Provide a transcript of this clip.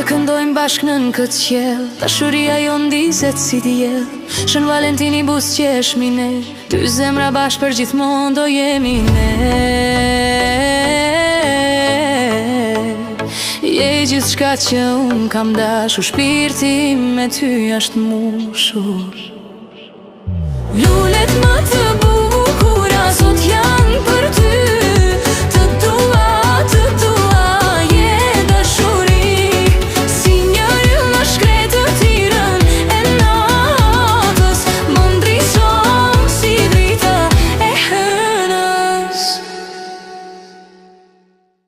këndojmë bashkë në këtë qell, dashuria jon ndizet si diell. Shën Valentini bus qesh mine, dy zemra bashkë për gjithmonë do jemi ne. Je gjithçka që unë kam dashur, shpirti me ty është mushur. Lulet më të